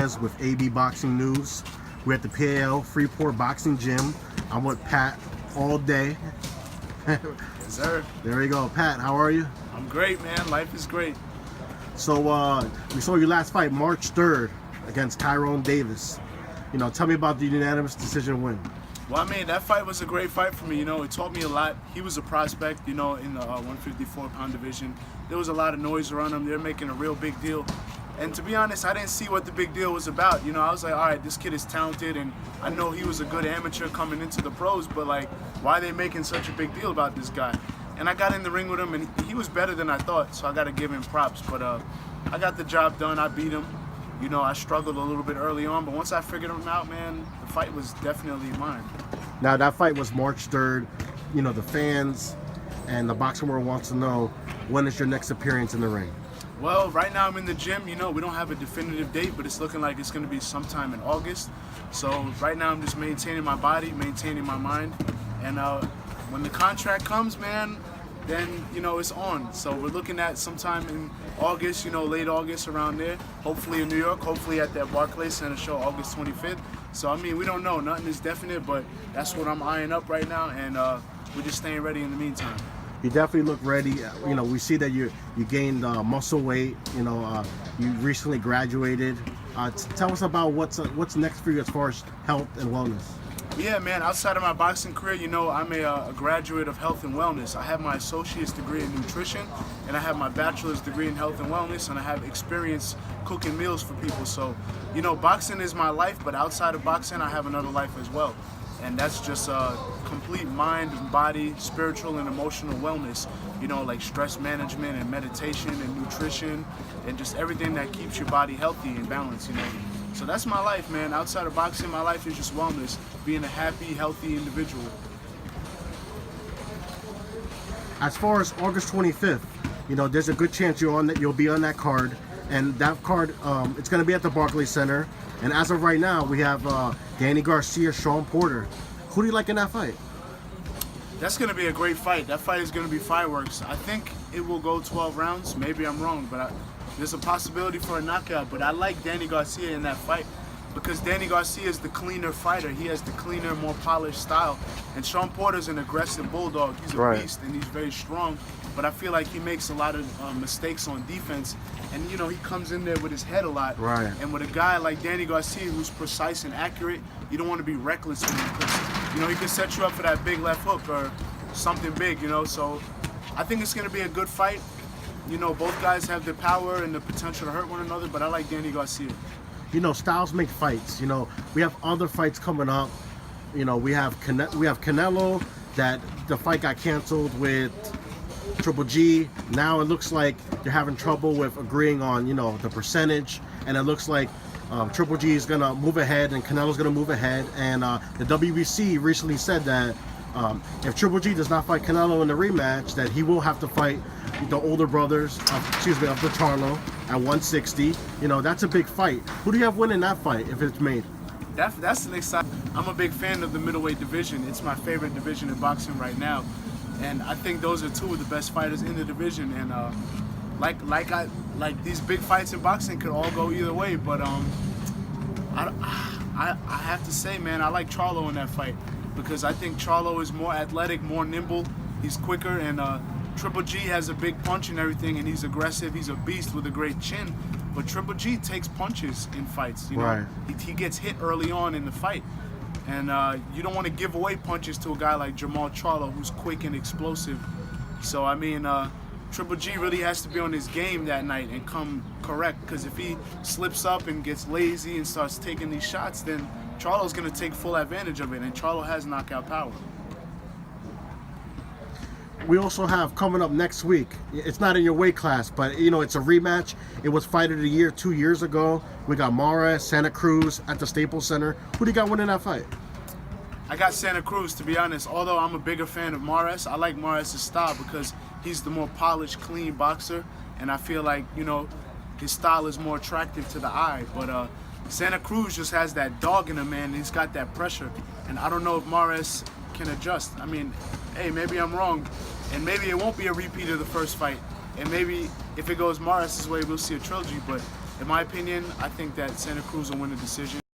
Marquez with AB Boxing News. We're at the PAL Freeport Boxing Gym. I'm with Pat all day. Yes, sir. There we go. Pat, how are you? I'm great, man. Life is great. So we saw your last fight March 3rd against Tyrone Davis. Tell me about the unanimous decision win. Well, I mean, that fight was a great fight for me. It taught me a lot. He was a prospect, in the 154-pound division. There was a lot of noise around him. They're making a real big deal. And to be honest, I didn't see what the big deal was about. I was like, all right, this kid is talented, and I know he was a good amateur coming into the pros, but like, why are they making such a big deal about this guy? And I got in the ring with him, and he was better than I thought, so I got to give him props. But I got the job done. I beat him. I struggled a little bit early on, but once I figured him out, man, the fight was definitely mine. Now, that fight was March 3rd. The fans and the boxing world wants to know, when is your next appearance in the ring? Well, right now I'm in the gym. We don't have a definitive date, but it's looking like it's going to be sometime in August. So right now I'm just maintaining my body, maintaining my mind. And when the contract comes, man, then, it's on. So we're looking at sometime in August, late August, around there. Hopefully in New York, hopefully at that Barclays Center show, August 25th. So, I mean, we don't know. Nothing is definite, but that's what I'm eyeing up right now, and we're just staying ready in the meantime. You definitely look ready. We see that you gained muscle weight. You recently graduated. Tell us about what's next for you as far as health and wellness. Yeah, man, outside of my boxing career, I'm a graduate of health and wellness. I have my associate's degree in nutrition, and I have my bachelor's degree in health and wellness, and I have experience cooking meals for people. So, boxing is my life, but outside of boxing, I have another life as well. And that's just complete mind and body, spiritual and emotional wellness, like stress management and meditation and nutrition and just everything that keeps your body healthy and balanced, So that's my life, man. Outside of boxing, my life is just wellness, being a happy, healthy individual. As far as August 25th, there's a good chance you'll be on that card. And that card, it's going to be at the Barclays Center. And as of right now, we have Danny Garcia, Sean Porter. Who do you like in that fight? That's going to be a great fight. That fight is going to be fireworks. I think it will go 12 rounds. Maybe I'm wrong, but there's a possibility for a knockout. But I like Danny Garcia in that fight because Danny Garcia is the cleaner fighter. He has the cleaner, more polished style. And Sean Porter's an aggressive bulldog. He's a beast, and he's very strong. But I feel like he makes a lot of mistakes on defense. And, he comes in there with his head a lot. Right. And with a guy like Danny Garcia who's precise and accurate, you don't want to be reckless with him because, he can set you up for that big left hook or something big, So I think it's going to be a good fight. Both guys have the power and the potential to hurt one another, but I like Danny Garcia. Styles make fights. We have other fights coming up. We have Canelo, that the fight got canceled with Triple G. Now it looks like they're having trouble with agreeing on, the percentage, and it looks like Triple G is gonna move ahead and Canelo's gonna move ahead. And the WBC recently said that if Triple G does not fight Canelo in the rematch, that he will have to fight the older brothers, of the Charlo at 160. That's a big fight. Who do you have winning that fight if it's made? That's an exciting. I'm a big fan of the middleweight division. It's my favorite division in boxing right now. And I think those are two of the best fighters in the division. And like these big fights in boxing could all go either way. But I have to say, man, I like Charlo in that fight because I think Charlo is more athletic, more nimble. He's quicker, and Triple G has a big punch and everything, and he's aggressive. He's a beast with a great chin. But Triple G takes punches in fights. Right. He gets hit early on in the fight. And you don't want to give away punches to a guy like Jermall Charlo, who's quick and explosive. So, I mean, Triple G really has to be on his game that night and come correct. Because if he slips up and gets lazy and starts taking these shots, then Charlo's going to take full advantage of it. And Charlo has knockout power. We also have coming up next week. It's not in your weight class, but it's a rematch. It was Fight of the Year 2 years ago. We got Mares, Santa Cruz at the Staples Center. Who do you got winning that fight? I got Santa Cruz, to be honest. Although I'm a bigger fan of Mares, I like Mares' style because he's the more polished, clean boxer, and I feel like his style is more attractive to the eye. But Santa Cruz just has that dog in him, man. He's got that pressure, and I don't know if Mares can adjust. I mean, hey, maybe I'm wrong. And maybe it won't be a repeat of the first fight. And maybe if it goes Mares' way, we'll see a trilogy. But in my opinion, I think that Santa Cruz will win the decision.